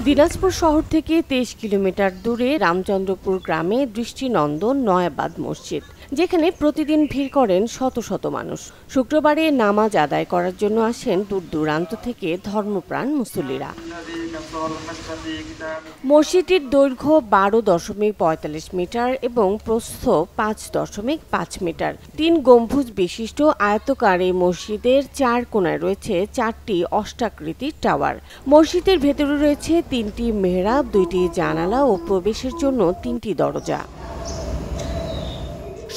দিনাজপুর শহর থেকে 23 কিলোমিটার দূরে রামচন্দ্রপুর গ্রামে দৃষ্টিনন্দন নয়াবাদ মসজিদ, যেখানে প্রতিদিন ভিড় করেন শত শত মানুষ। শুক্রবারে নামাজ আদায় করার জন্য আসেন দূর দূরান্ত থেকে ধর্মপ্রাণ মুসল্লিরা। মসজিদটির দৈর্ঘ্য 12.45 মিটার এবং প্রস্থ 5.5 মিটার। 3 গম্বুজ বিশিষ্ট আয়তাকার এই মসজিদের 4 কোণায় রয়েছে 4টি অষ্টাকৃতির টাওয়ার। মসজিদের ভেতরে রয়েছে 3টি মেহরাব, 2টি জানালা ও প্রবেশের জন্য 3টি দরজা।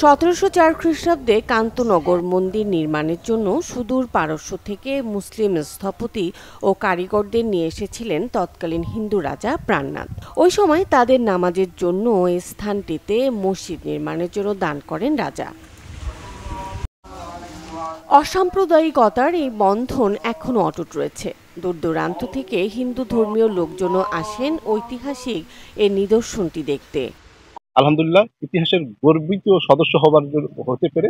1704 খ্রিস্টাব্দে কান্তনগর মন্দির নির্মাণের জন্য সুদূর পারস্য থেকে মুসলিম স্থপতি ও কারিগরদের নিয়ে এসেছিলেন তৎকালীন হিন্দু রাজা প্রাণনাথ। ওই সময় তাদের নামাজের জন্য এই স্থানটিতে মসজিদ নির্মাণের জন্য দান করেন রাজা। অসাম্প্রদায়িকতার এই বন্ধন এখনো অটুট রয়েছে। দূর দূরান্ত থেকে হিন্দু ধর্মীয় লোকজনও আসেন ঐতিহাসিক এই নিদর্শনটি দেখতে। আলহামদুলিল্লাহ, ইতিহাসের গর্বিত সদস্য হতে পেরে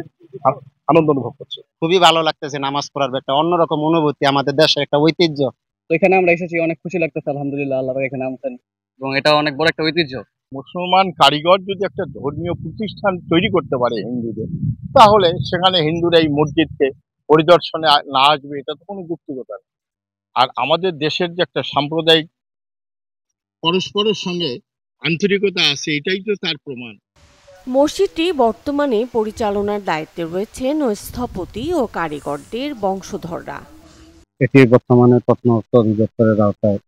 আনন্দ অনুভব করছে। খুবই ভালো লাগতেছে নামাজ পড়ার একটা অন্যরকম অনুভূতি, আমাদের দেশের একটা ঐতিহ্য। তো এখানে আমরা এসেছি, অনেক খুশি লাগতেছে আলহামদুলিল্লাহ, আল্লাহ এখানে আনছেন এবং এটা অনেক বড় একটা ঐতিহ্য। মুসলমান কারিগর যদি একটা ধর্মীয় প্রতিষ্ঠান তৈরি করতে পারে হিন্দুদের, তাহলে সেখানে হিন্দুরা এই মসজিদকে পরিদর্শনে না আসবে এটা তো কোনো যুক্তিকতা না। আর আমাদের দেশের যে একটা সাম্প্রদায়িক পরস্পরের সঙ্গে আন্তরিকতা আছে, এটাই তো তার প্রমাণ। মসজিদটি বর্তমানে পরিচালনার দায়িত্বে রয়েছেন স্থপতি ও কারিগরদের বংশধররা। এটি বর্তমানে প্রত্নতত্ত্ব অধিদপ্তরের আওতায়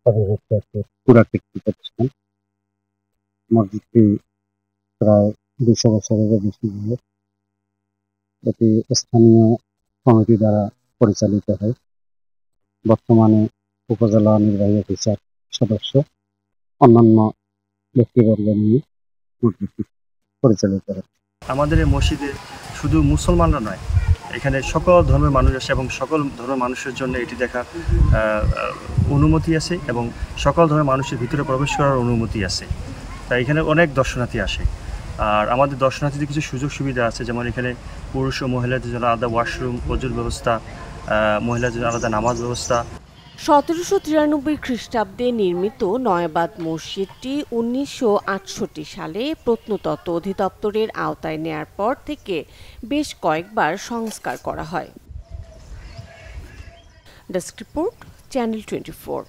অধিভুক্ত একটি পুরাকীর্তি প্রতিষ্ঠান। মসজিদটি প্রায় 200 বছরেরও বেশি হবে। এটি স্থানীয় কমিটি দ্বারা পরিচালিত হয়। বর্তমানে উপজেলা নির্বাহী অফিসার সদস্য অন্যান্য ব্যক্তিবর্গ নিয়ে মসজিদটি পরিচালিত হয়। আমাদের এই মসজিদে শুধু মুসলমানরা নয়, এখানে সকল ধর্মের মানুষ আসে এবং সকল ধর্মের মানুষের জন্য এটি দেখা অনুমতি আছে এবং সকল ধর্মের মানুষের ভিতরে প্রবেশ করার অনুমতি আছে। তাই এখানে অনেক দর্শনার্থী আসে। আর আমাদের দর্শনার্থীদের কিছু সুযোগ সুবিধা আছে, যেমন এখানে পুরুষ ও মহিলাদের জন্য আলাদা ওয়াশরুম, ওযুর ব্যবস্থা, মহিলাদের জন্য আলাদা নামাজ ব্যবস্থা। 1793 খ্রিস্টাব্দে নির্মিত নয়াবাদ মসজিদটি 1968 সালে প্রত্নতত্ত্ব অধিদপ্তরের আওতায় নেয়ার পর থেকে বেশ কয়েকবার সংস্কার করা হয়। Desk report, channel 24।